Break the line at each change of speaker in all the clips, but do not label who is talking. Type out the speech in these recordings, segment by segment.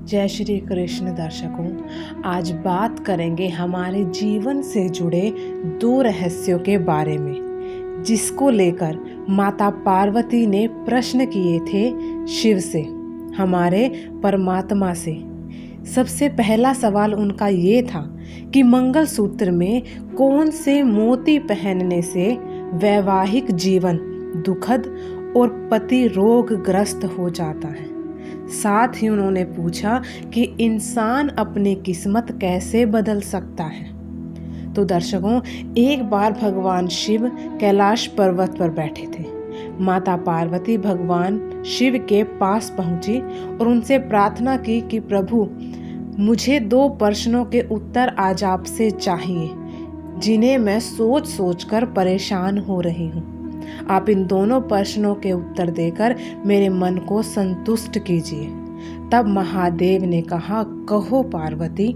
जय श्री कृष्ण दर्शकों, आज बात करेंगे हमारे जीवन से जुड़े दो रहस्यों के बारे में, जिसको लेकर माता पार्वती ने प्रश्न किए थे शिव से, हमारे परमात्मा से। सबसे पहला सवाल उनका ये था कि मंगलसूत्र में कौन से मोती पहनने से वैवाहिक जीवन दुखद और पति रोगग्रस्त हो जाता है। साथ ही उन्होंने पूछा कि इंसान अपनी किस्मत कैसे बदल सकता है। तो दर्शकों, एक बार भगवान शिव कैलाश पर्वत पर बैठे थे। माता पार्वती भगवान शिव के पास पहुंची और उनसे प्रार्थना की कि प्रभु, मुझे दो प्रश्नों के उत्तर आज आपसे चाहिए, जिन्हें मैं सोच सोच कर परेशान हो रही हूँ। आप इन दोनों प्रश्नों के उत्तर देकर मेरे मन को संतुष्ट कीजिए। तब महादेव ने कहा, कहो पार्वती,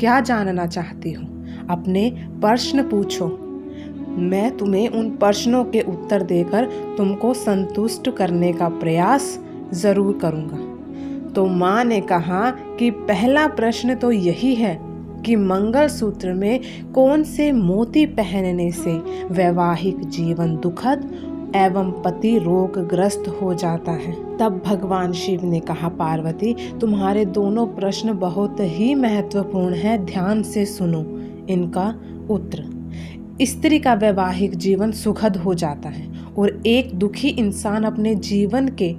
क्या जानना चाहती हो? अपने प्रश्न पूछो। मैं तुम्हें उन प्रश्नों के उत्तर देकर तुमको संतुष्ट करने का प्रयास जरूर करूँगा। तो माँ ने कहा कि पहला प्रश्न तो यही है कि मंगलसूत्र में कौन से मोती पहनने से वैवाहिक जीवन दुखद एवं पति रोगग्रस्त हो जाता है। तब भगवान शिव ने कहा, पार्वती, तुम्हारे दोनों प्रश्न बहुत ही महत्वपूर्ण हैं, ध्यान से सुनो इनका उत्तर। स्त्री का वैवाहिक जीवन सुखद हो जाता है और एक दुखी इंसान अपने जीवन के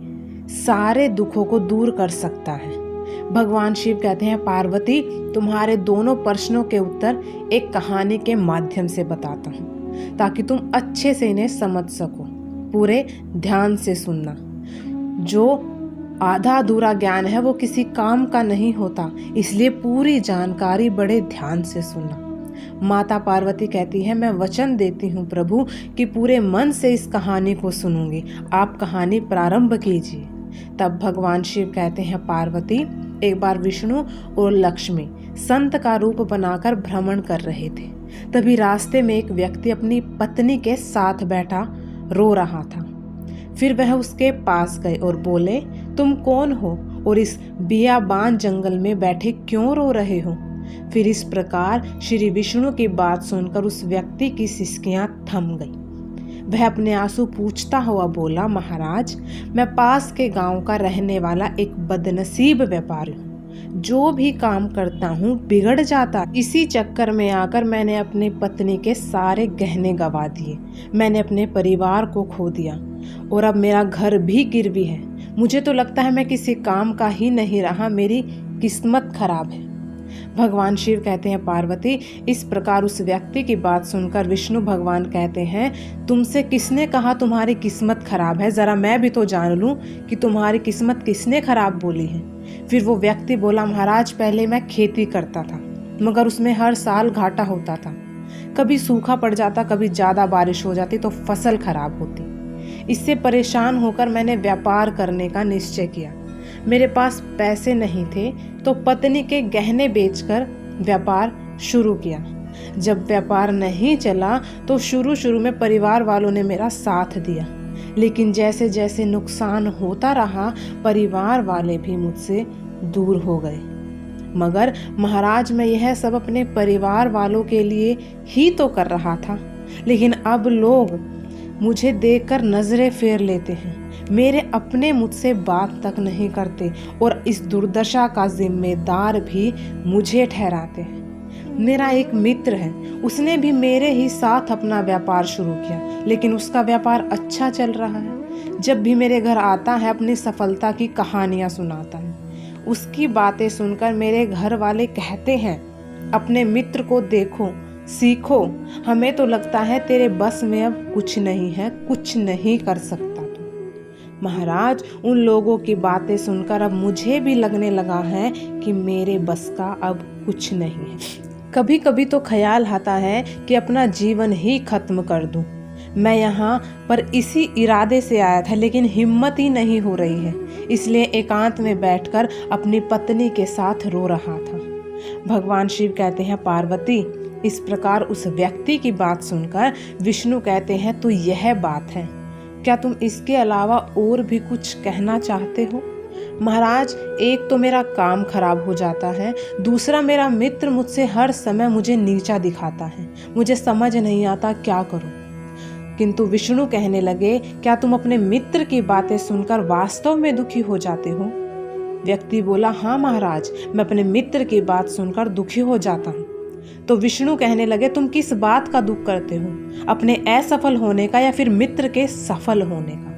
सारे दुखों को दूर कर सकता है। भगवान शिव कहते हैं, पार्वती, तुम्हारे दोनों प्रश्नों के उत्तर एक कहानी के माध्यम से बताता हूँ, ताकि तुम अच्छे से इन्हें समझ सको। पूरे ध्यान से सुनना। जो आधा अधूरा ज्ञान है वो किसी काम का नहीं होता, इसलिए पूरी जानकारी बड़े ध्यान से सुनना। माता पार्वती कहती है, मैं वचन देती हूँ प्रभु कि पूरे मन से इस कहानी को सुनूंगी। आप कहानी प्रारंभ कीजिए। तब भगवान शिव कहते हैं, पार्वती, एक बार विष्णु और लक्ष्मी संत का रूप बनाकर भ्रमण कर रहे थे। तभी रास्ते में एक व्यक्ति अपनी पत्नी के साथ बैठा रो रहा था। फिर वह उसके पास गए और बोले, तुम कौन हो और इस बियाबान जंगल में बैठे क्यों रो रहे हो? फिर इस प्रकार श्री विष्णु की बात सुनकर उस व्यक्ति की सिसकियां थम गई। वह अपने आंसू पूछता हुआ बोला, महाराज, मैं पास के गांव का रहने वाला एक बदनसीब व्यापारी हूँ। जो भी काम करता हूँ बिगड़ जाता। इसी चक्कर में आकर मैंने अपनी पत्नी के सारे गहने गंवा दिए। मैंने अपने परिवार को खो दिया और अब मेरा घर भी गिरवी है। मुझे तो लगता है मैं किसी काम का ही नहीं रहा, मेरी किस्मत खराब है। भगवान शिव कहते हैं, पार्वती, इस प्रकार उस व्यक्ति की बात सुनकर विष्णु भगवान कहते हैं, तुमसे किसने कहा तुम्हारी किस्मत खराब है? जरा मैं भी तो जान लूं कि तुम्हारी किस्मत किसने खराब बोली है। फिर वो व्यक्ति बोला, महाराज, पहले मैं खेती करता था, मगर उसमें हर साल घाटा होता था। कभी सूखा पड़ जाता, कभी ज्यादा बारिश हो जाती तो फसल खराब होती। इससे परेशान होकर मैंने व्यापार करने का निश्चय किया। मेरे पास पैसे नहीं थे तो पत्नी के गहने बेचकर व्यापार शुरू किया। जब व्यापार नहीं चला तो शुरू में परिवार वालों ने मेरा साथ दिया, लेकिन जैसे जैसे नुकसान होता रहा परिवार वाले भी मुझसे दूर हो गए। मगर महाराज, मैं यह सब अपने परिवार वालों के लिए ही तो कर रहा था, लेकिन अब लोग मुझे देखकर नजरें फेर लेते हैं। मेरे अपने मुझसे बात तक नहीं करते और इस दुर्दशा का जिम्मेदार भी मुझे ठहराते हैं। मेरा एक मित्र है, उसने भी मेरे ही साथ अपना व्यापार शुरू किया, लेकिन उसका व्यापार अच्छा चल रहा है। जब भी मेरे घर आता है अपनी सफलता की कहानियां सुनाता है। उसकी बातें सुनकर मेरे घर वाले कहते हैं, अपने मित्र को देखो, सीखो। हमें तो लगता है तेरे बस में अब कुछ नहीं है, कुछ नहीं कर सकता तू। महाराज, उन लोगों की बातें सुनकर अब मुझे भी लगने लगा है कि मेरे बस का अब कुछ नहीं है। कभी कभी तो ख्याल आता है कि अपना जीवन ही खत्म कर दूं। मैं यहाँ पर इसी इरादे से आया था, लेकिन हिम्मत ही नहीं हो रही है, इसलिए एकांत में बैठकर अपनी पत्नी के साथ रो रहा था। भगवान शिव कहते हैं, पार्वती, इस प्रकार उस व्यक्ति की बात सुनकर विष्णु कहते हैं, तो यह बात है, क्या तुम इसके अलावा और भी कुछ कहना चाहते हो? महाराज, एक तो मेरा काम खराब हो जाता है, दूसरा मेरा मित्र मुझसे हर समय मुझे नीचा दिखाता है। मुझे समझ नहीं आता क्या करूं। किंतु विष्णु कहने लगे, क्या तुम अपने मित्र की बातें सुनकर वास्तव में दुखी हो जाते हो? व्यक्ति बोला, हाँ महाराज, मैं अपने मित्र की बात सुनकर दुखी हो जाता हूँ। तो विष्णु कहने लगे, तुम किस बात का दुख करते हो, अपने असफल होने का या फिर मित्र के सफल होने का?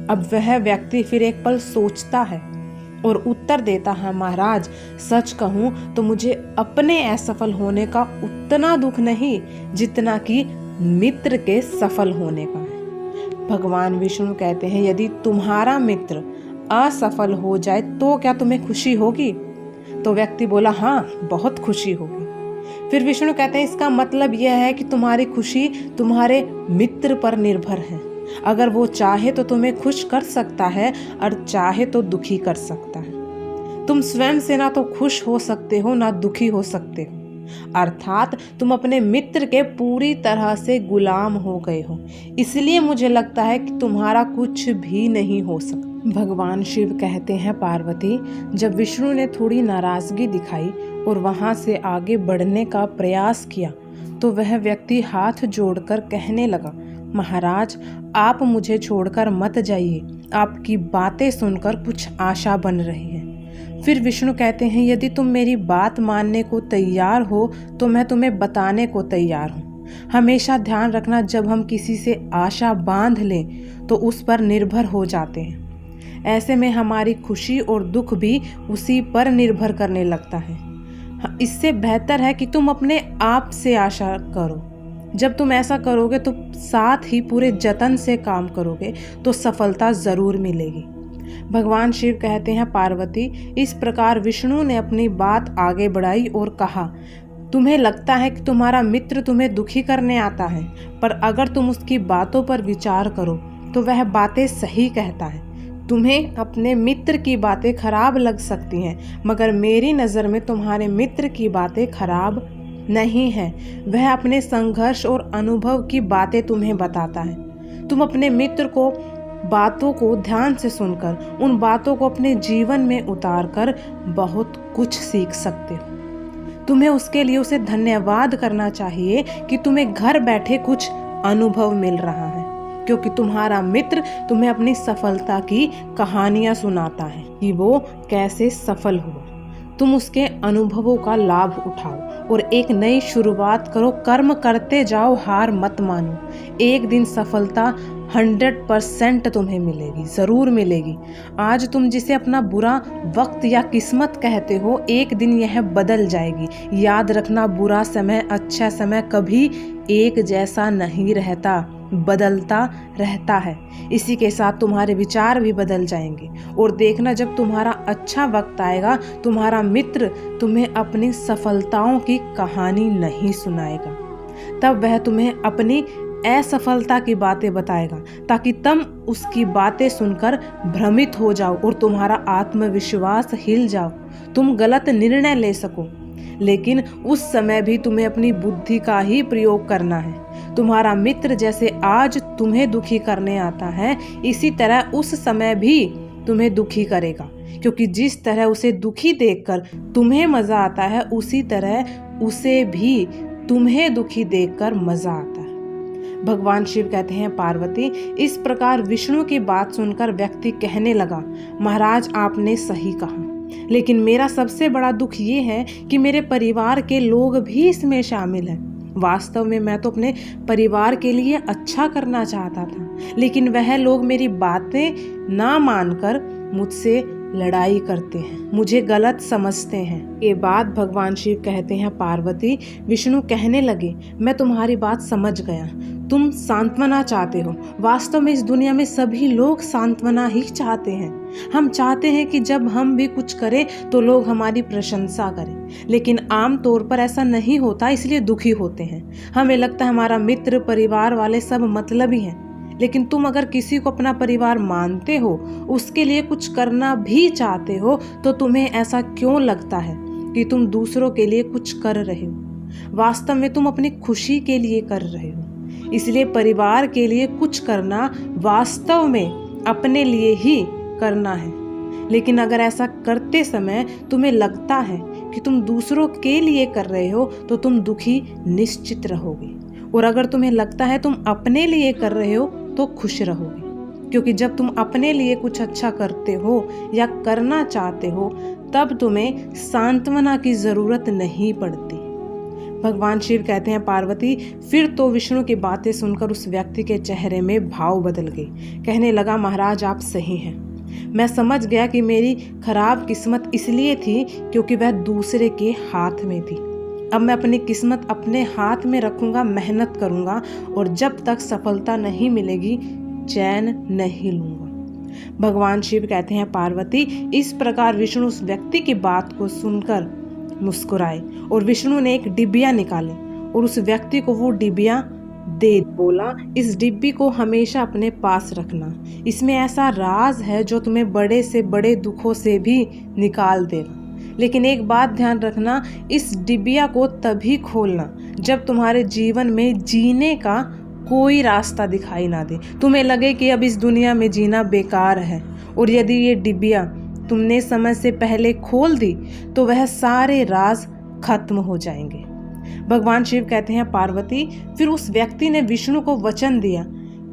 अब वह व्यक्ति फिर एक पल सोचता है और उत्तर देता है, महाराज सच कहूँ तो मुझे अपने असफल होने का उतना दुख नहीं जितना कि मित्र के सफल होने का है। भगवान विष्णु कहते हैं, यदि तुम्हारा मित्र असफल हो जाए तो क्या तुम्हें खुशी होगी? तो व्यक्ति बोला, हाँ बहुत खुशी होगी। फिर विष्णु कहते हैं, इसका मतलब यह है कि तुम्हारी खुशी तुम्हारे मित्र पर निर्भर है। अगर वो चाहे तो तुम्हें खुश कर सकता है और चाहे तो दुखी कर सकता है। तुम स्वयं से ना तो खुश हो सकते हो ना दुखी हो सकते हो, अर्थात तुम अपने मित्र के पूरी तरह से गुलाम हो गए हो। इसलिए मुझे लगता है कि तुम्हारा कुछ भी नहीं हो सकता। भगवान शिव कहते हैं, पार्वती, जब विष्णु ने थोड़ी नाराजगी दिखाई और वहां से आगे बढ़ने का प्रयास किया तो वह व्यक्ति हाथ जोड़कर कहने लगा, महाराज आप मुझे छोड़कर मत जाइए, आपकी बातें सुनकर कुछ आशा बन रही है। फिर विष्णु कहते हैं, यदि तुम मेरी बात मानने को तैयार हो तो मैं तुम्हें बताने को तैयार हूँ। हमेशा ध्यान रखना, जब हम किसी से आशा बांध लें तो उस पर निर्भर हो जाते हैं। ऐसे में हमारी खुशी और दुख भी उसी पर निर्भर करने लगता है। इससे बेहतर है कि तुम अपने आप से आशा करो। जब तुम ऐसा करोगे तो साथ ही पूरे जतन से काम करोगे तो सफलता जरूर मिलेगी। भगवान शिव कहते हैं, पार्वती, इस प्रकार विष्णु ने अपनी बात आगे बढ़ाई और कहा, तुम्हें लगता है कि तुम्हारा मित्र तुम्हें दुखी करने आता है, पर अगर तुम उसकी बातों पर विचार करो तो वह बातें सही कहता है। तुम्हें अपने मित्र की बातें खराब लग सकती हैं, मगर मेरी नज़र में तुम्हारे मित्र की बातें खराब नहीं है। वह अपने संघर्ष और अनुभव की बातें तुम्हें बताता है। तुम अपने मित्र को बातों को ध्यान से सुनकर उन बातों को अपने जीवन में उतारकर बहुत कुछ सीख सकते हो। तुम्हें उसके लिए उसे धन्यवाद करना चाहिए कि तुम्हें घर बैठे कुछ अनुभव मिल रहा है, क्योंकि तुम्हारा मित्र तुम्हें अपनी सफलता की कहानियां सुनाता है कि वो कैसे सफल हुआ। तुम उसके अनुभवों का लाभ उठाओ और एक नई शुरुआत करो। कर्म करते जाओ, हार मत मानो। एक दिन सफलता 100% तुम्हें मिलेगी, ज़रूर मिलेगी। आज तुम जिसे अपना बुरा वक्त या किस्मत कहते हो, एक दिन यह बदल जाएगी। याद रखना, बुरा समय अच्छा समय कभी एक जैसा नहीं रहता, बदलता रहता है। इसी के साथ तुम्हारे विचार भी बदल जाएंगे। और देखना, जब तुम्हारा अच्छा वक्त आएगा तुम्हारा मित्र तुम्हें अपनी सफलताओं की कहानी नहीं सुनाएगा, तब वह तुम्हें अपनी असफलता की बातें बताएगा, ताकि तुम उसकी बातें सुनकर भ्रमित हो जाओ और तुम्हारा आत्मविश्वास हिल जाओ, तुम गलत निर्णय ले सको। लेकिन उस समय भी तुम्हें अपनी बुद्धि का ही प्रयोग करना है। तुम्हारा मित्र जैसे आज तुम्हें दुखी करने आता है, इसी तरह उस समय भी तुम्हें दुखी करेगा, क्योंकि जिस तरह उसे दुखी देखकर तुम्हें मजा आता है, उसी तरह उसे भी तुम्हें दुखी देखकर मजा आता है। भगवान शिव कहते हैं, पार्वती, इस प्रकार विष्णु की बात सुनकर व्यक्ति कहने लगा, महाराज आपने सही कहा, लेकिन मेरा सबसे बड़ा दुख ये है कि मेरे परिवार के लोग भी इसमें शामिल हैं। वास्तव में मैं तो अपने परिवार के लिए अच्छा करना चाहता था, लेकिन वह लोग मेरी बातें ना मानकर मुझसे लड़ाई करते हैं, मुझे गलत समझते हैं। ये बात भगवान शिव कहते हैं, पार्वती, विष्णु कहने लगे, मैं तुम्हारी बात समझ गया। तुम सांत्वना चाहते हो। वास्तव में इस दुनिया में सभी लोग सांत्वना ही चाहते हैं। हम चाहते हैं कि जब हम भी कुछ करें तो लोग हमारी प्रशंसा करें, लेकिन आम तौर पर ऐसा नहीं होता, इसलिए दुखी होते हैं। हमें लगता है हमारा मित्र परिवार वाले सब मतलबी हैं, लेकिन तुम अगर किसी को अपना परिवार मानते हो, उसके लिए कुछ करना भी चाहते हो, तो तुम्हें ऐसा क्यों लगता है कि तुम दूसरों के लिए कुछ कर रहे हो? वास्तव में तुम अपनी खुशी के लिए कर रहे हो। इसलिए परिवार के लिए कुछ करना वास्तव में अपने लिए ही करना है। लेकिन अगर ऐसा करते समय तुम्हें लगता है कि तुम दूसरों के लिए कर रहे हो तो तुम दुखी निश्चित रहोगे, और अगर तुम्हें लगता है तुम अपने लिए कर रहे हो तो खुश रहोगे, क्योंकि जब तुम अपने लिए कुछ अच्छा करते हो या करना चाहते हो तब तुम्हें सांत्वना की जरूरत नहीं पड़ती। भगवान शिव कहते हैं, पार्वती, फिर तो विष्णु की बातें सुनकर उस व्यक्ति के चेहरे में भाव बदल गए। कहने लगा, महाराज आप सही हैं। मैं समझ गया कि मेरी खराब किस्मत इसलिए थी क्योंकि वह दूसरे के हाथ में थी। अब मैं अपनी किस्मत अपने हाथ में रखूंगा, मेहनत करूंगा, और जब तक सफलता नहीं मिलेगी चैन नहीं लूंगा। भगवान शिव कहते हैं, पार्वती, इस प्रकार विष्णु उस व्यक्ति की बात को सुनकर मुस्कुराए और विष्णु ने एक डिबिया निकाली और उस व्यक्ति को वो डिबिया दे बोला, इस डिब्बी को हमेशा अपने पास रखना, इसमें ऐसा राज है जो तुम्हें बड़े से बड़े दुखों से भी निकाल देगा। लेकिन एक बात ध्यान रखना, इस डिबिया को तभी खोलना जब तुम्हारे जीवन में जीने का कोई रास्ता दिखाई ना दे, तुम्हें लगे कि अब इस दुनिया में जीना बेकार है। और यदि ये डिबिया तुमने समय से पहले खोल दी तो वह सारे राज खत्म हो जाएंगे। भगवान शिव कहते हैं, पार्वती, फिर उस व्यक्ति ने विष्णु को वचन दिया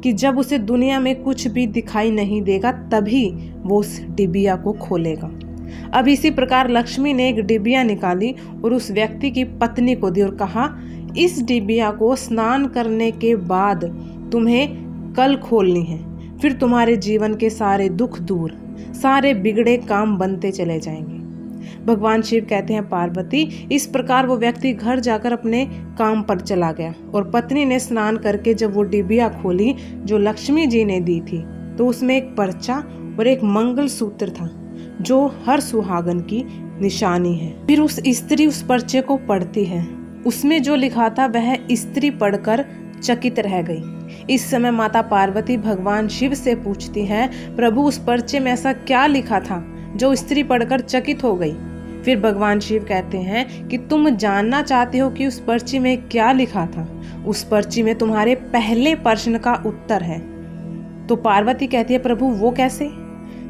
कि जब उसे दुनिया में कुछ भी दिखाई नहीं देगा तभी वो उस डिबिया को खोलेगा। अब इसी प्रकार लक्ष्मी ने एक डिबिया निकाली और उस व्यक्ति की पत्नी को दी और कहा, इस डिबिया को स्नान करने के बाद तुम्हें कल खोलनी है, फिर तुम्हारे जीवन के सारे दुख दूर, सारे बिगड़े काम बनते चले जाएंगे। भगवान शिव कहते हैं, पार्वती, इस प्रकार वो व्यक्ति घर जाकर अपने काम पर चला गया और पत्नी ने स्नान करके जब वो डिबिया खोली जो लक्ष्मी जी ने दी थी तो उसमें एक पर्चा और एक मंगल सूत्र था जो हर सुहागन की निशानी है। फिर उस स्त्री उस पर्चे को पढ़ती है, उसमें जो लिखा था वह स्त्री पढ़कर चकित रह गई। इस समय माता पार्वती भगवान शिव से पूछती है, प्रभु, उस पर्चे में ऐसा क्या लिखा था जो स्त्री पढ़कर चकित हो गई? फिर भगवान शिव कहते हैं कि तुम जानना चाहते हो कि उस पर्ची में क्या लिखा था? उस पर्ची में तुम्हारे पहले प्रश्न का उत्तर है। तो पार्वती कहती है, प्रभु वो कैसे?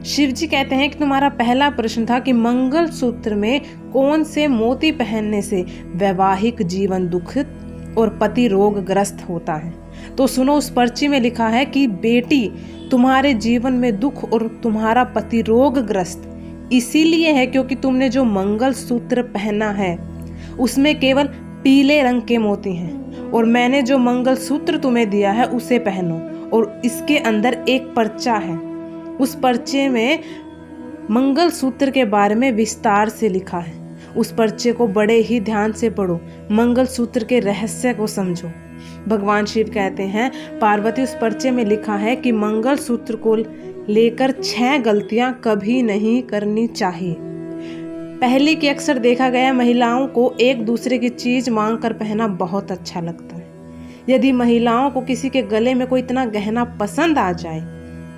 शिव जी कहते हैं कि तुम्हारा पहला प्रश्न था कि मंगल सूत्र में कौन से मोती पहनने से वैवाहिक जीवन दुखित और पति रोगग्रस्त होता है। तो सुनो, उस पर्ची में लिखा है कि बेटी, तुम्हारे जीवन में दुख और तुम्हारा पति रोगग्रस्त इसीलिए है क्योंकि तुमने जो मंगल सूत्र पहना है उसमें केवल पीले रंग के मोती हैं, और मैंने जो मंगल सूत्र तुम्हें दिया है उसे पहनो। और इसके अंदर एक पर्चा है, उस पर्चे में मंगल सूत्र के बारे में विस्तार से लिखा है। उस पर्चे को बड़े ही ध्यान से पढ़ो, मंगल सूत्र के रहस्य को समझो। भगवान शिव कहते हैं, पार्वती, उस पर्चे में लिखा है कि मंगल सूत्र को लेकर 6 गलतियां कभी नहीं करनी चाहिए। पहली कि अक्सर देखा गया महिलाओं को एक दूसरे की चीज मांग कर पहनना बहुत अच्छा लगता है। यदि महिलाओं को किसी के गले में कोई इतना गहना पसंद आ जाए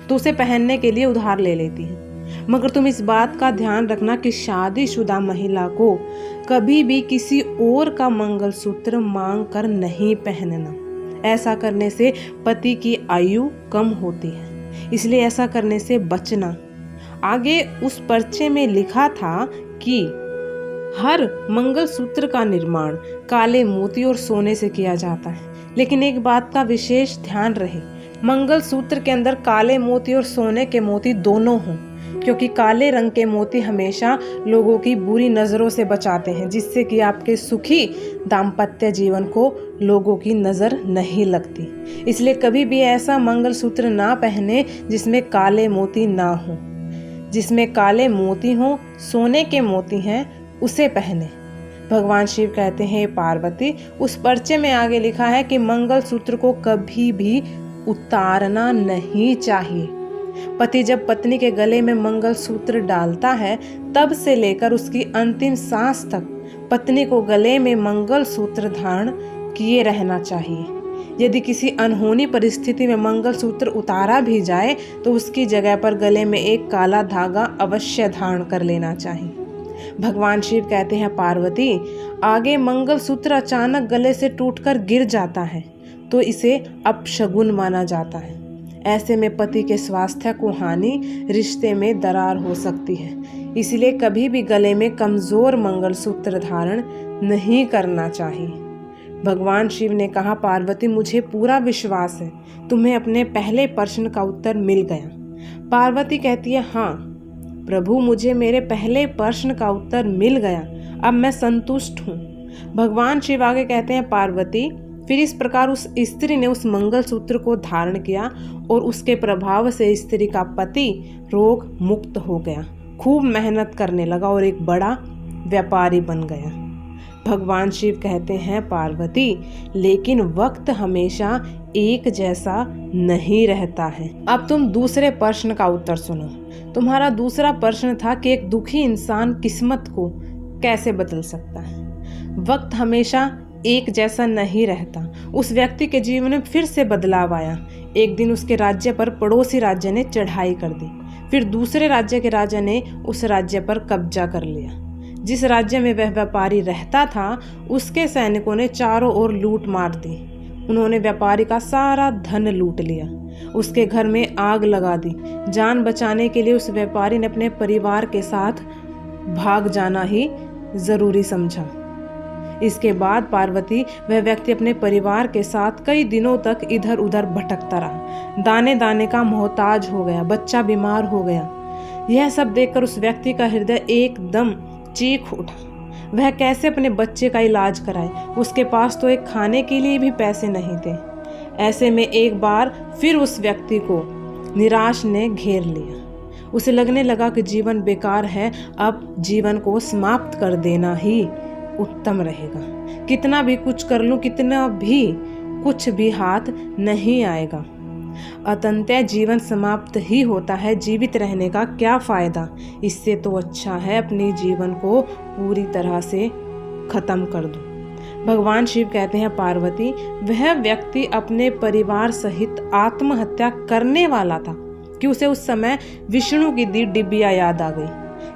तो उसे पहनने के लिए उधार ले लेती है। मगर तुम इस बात का ध्यान रखना कि शादीशुदा महिला को कभी भी किसी और का मंगलसूत्र मांग कर नहीं पहनना। ऐसा करने से पति की आयु कम होती है, इसलिए ऐसा करने से बचना। आगे उस पर्चे में लिखा था कि हर मंगलसूत्र का निर्माण काले मोती और सोने से किया जाता है, लेकिन एक बात का विशेष ध्यान रहे, मंगलसूत्र के अंदर काले मोती और सोने के मोती दोनों हों, क्योंकि काले रंग के मोती हमेशा लोगों की बुरी नज़रों से बचाते हैं, जिससे कि आपके सुखी दाम्पत्य जीवन को लोगों की नज़र नहीं लगती। इसलिए कभी भी ऐसा मंगलसूत्र ना पहने जिसमें काले मोती ना हो। जिसमें काले मोती हों, सोने के मोती हैं, उसे पहने। भगवान शिव कहते हैं, पार्वती, उस पर्चे में आगे लिखा है कि मंगलसूत्र को कभी भी उतारना नहीं चाहिए। पति जब पत्नी के गले में मंगलसूत्र डालता है तब से लेकर उसकी अंतिम सांस तक पत्नी को गले में मंगलसूत्र धारण किए रहना चाहिए। यदि किसी अनहोनी परिस्थिति में मंगलसूत्र उतारा भी जाए तो उसकी जगह पर गले में एक काला धागा अवश्य धारण कर लेना चाहिए। भगवान शिव कहते हैं, पार्वती, आगे मंगलसूत्र अचानक गले से टूटकर गिर जाता है तो इसे अपशगुन माना जाता है। ऐसे में पति के स्वास्थ्य को हानि, रिश्ते में दरार हो सकती है। इसलिए कभी भी गले में कमजोर मंगलसूत्र धारण नहीं करना चाहिए। भगवान शिव ने कहा, पार्वती मुझे पूरा विश्वास है तुम्हें अपने पहले प्रश्न का उत्तर मिल गया। पार्वती कहती है, हाँ प्रभु मुझे मेरे पहले प्रश्न का उत्तर मिल गया, अब मैं संतुष्ट हूँ। भगवान शिव आगे कहते हैं, पार्वती फिर इस प्रकार उस स्त्री ने उस मंगलसूत्र को धारण किया और उसके प्रभाव से स्त्री का पति रोग मुक्त हो गया, खूब मेहनत करने लगा और एक बड़ा व्यापारी बन गया। भगवान शिव कहते हैं, पार्वती लेकिन वक्त हमेशा एक जैसा नहीं रहता है। अब तुम दूसरे प्रश्न का उत्तर सुनो। तुम्हारा दूसरा प्रश्न था कि एक दुखी इंसान किस्मत को कैसे बदल सकता है। वक्त हमेशा एक जैसा नहीं रहता। उस व्यक्ति के जीवन में फिर से बदलाव आया। एक दिन उसके राज्य पर पड़ोसी राज्य ने चढ़ाई कर दी, फिर दूसरे राज्य के राजा ने उस राज्य पर कब्जा कर लिया। जिस राज्य में वह व्यापारी रहता था उसके सैनिकों ने चारों ओर लूट मार दी। उन्होंने व्यापारी का सारा धन लूट लिया, उसके घर में आग लगा दी। जान बचाने के लिए उस व्यापारी ने अपने परिवार के साथ भाग जाना ही जरूरी समझा। इसके बाद पार्वती वह व्यक्ति अपने परिवार के साथ कई दिनों तक इधर उधर भटकता रहा, दाने दाने का मोहताज हो गया, बच्चा बीमार हो गया। यह सब देखकर उस व्यक्ति का हृदय एकदम चीख उठा। वह कैसे अपने बच्चे का इलाज कराए, उसके पास तो एक खाने के लिए भी पैसे नहीं थे। ऐसे में एक बार फिर उस व्यक्ति को निराश ने घेर लिया। उसे लगने लगा कि जीवन बेकार है, अब जीवन को समाप्त कर देना ही उत्तम रहेगा। कितना भी कुछ कर लूं, कितना भी कुछ भी हाथ नहीं आएगा। अंततः जीवन समाप्त ही होता है, जीवित रहने का क्या फायदा। इससे तो अच्छा है अपने जीवन को पूरी तरह से खत्म कर दो। भगवान शिव कहते हैं, पार्वती वह व्यक्ति अपने परिवार सहित आत्महत्या करने वाला था कि उसे उस समय विष्णु की दी डिबिया याद आ गई,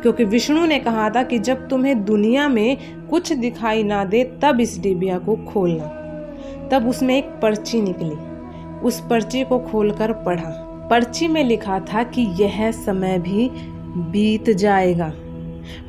क्योंकि विष्णु ने कहा था कि जब तुम्हें दुनिया में कुछ दिखाई ना दे तब इस डिबिया को खोलना। तब उसमें एक पर्ची निकली। उस पर्ची को खोलकर पढ़ा। पर्ची में लिखा था कि यह समय भी बीत जाएगा।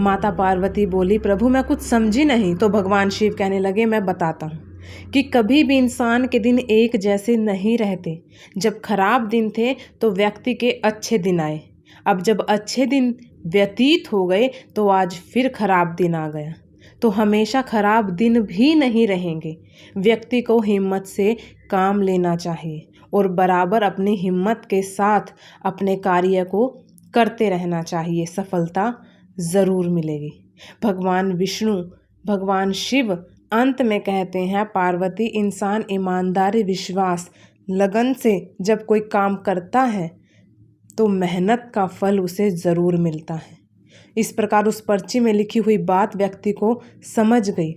माता पार्वती बोली, प्रभु मैं कुछ समझी नहीं। तो भगवान शिव कहने लगे, मैं बताता हूँ कि कभी भी इंसान के दिन एक जैसे नहीं रहते। जब खराब दिन थे तो व्यक्ति के अच्छे दिन आए, अब जब अच्छे दिन व्यतीत हो गए तो आज फिर खराब दिन आ गया। तो हमेशा खराब दिन भी नहीं रहेंगे। व्यक्ति को हिम्मत से काम लेना चाहिए और बराबर अपनी हिम्मत के साथ अपने कार्य को करते रहना चाहिए। सफलता ज़रूर मिलेगी। भगवान विष्णु, भगवान शिव अंत में कहते हैं, पार्वती इंसान ईमानदारी, विश्वास, लगन से जब कोई काम करता है तो मेहनत का फल उसे ज़रूर मिलता है। इस प्रकार उस पर्ची में लिखी हुई बात व्यक्ति को समझ गई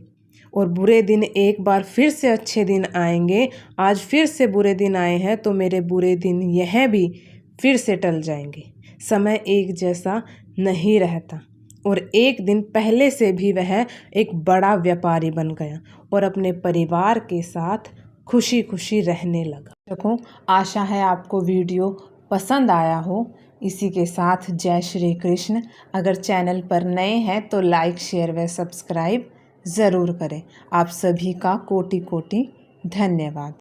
और बुरे दिन एक बार फिर से अच्छे दिन आएंगे। आज फिर से बुरे दिन आए हैं तो मेरे बुरे दिन यह भी फिर से टल जाएंगे। समय एक जैसा नहीं रहता और एक दिन पहले से भी वह एक बड़ा व्यापारी बन गया और अपने परिवार के साथ खुशी खुशी रहने लगा। देखो, आशा है आपको वीडियो पसंद आया हो। इसी के साथ जय श्री कृष्ण। अगर चैनल पर नए हैं तो लाइक, शेयर व सब्सक्राइब ज़रूर करें। आप सभी का कोटि कोटि धन्यवाद।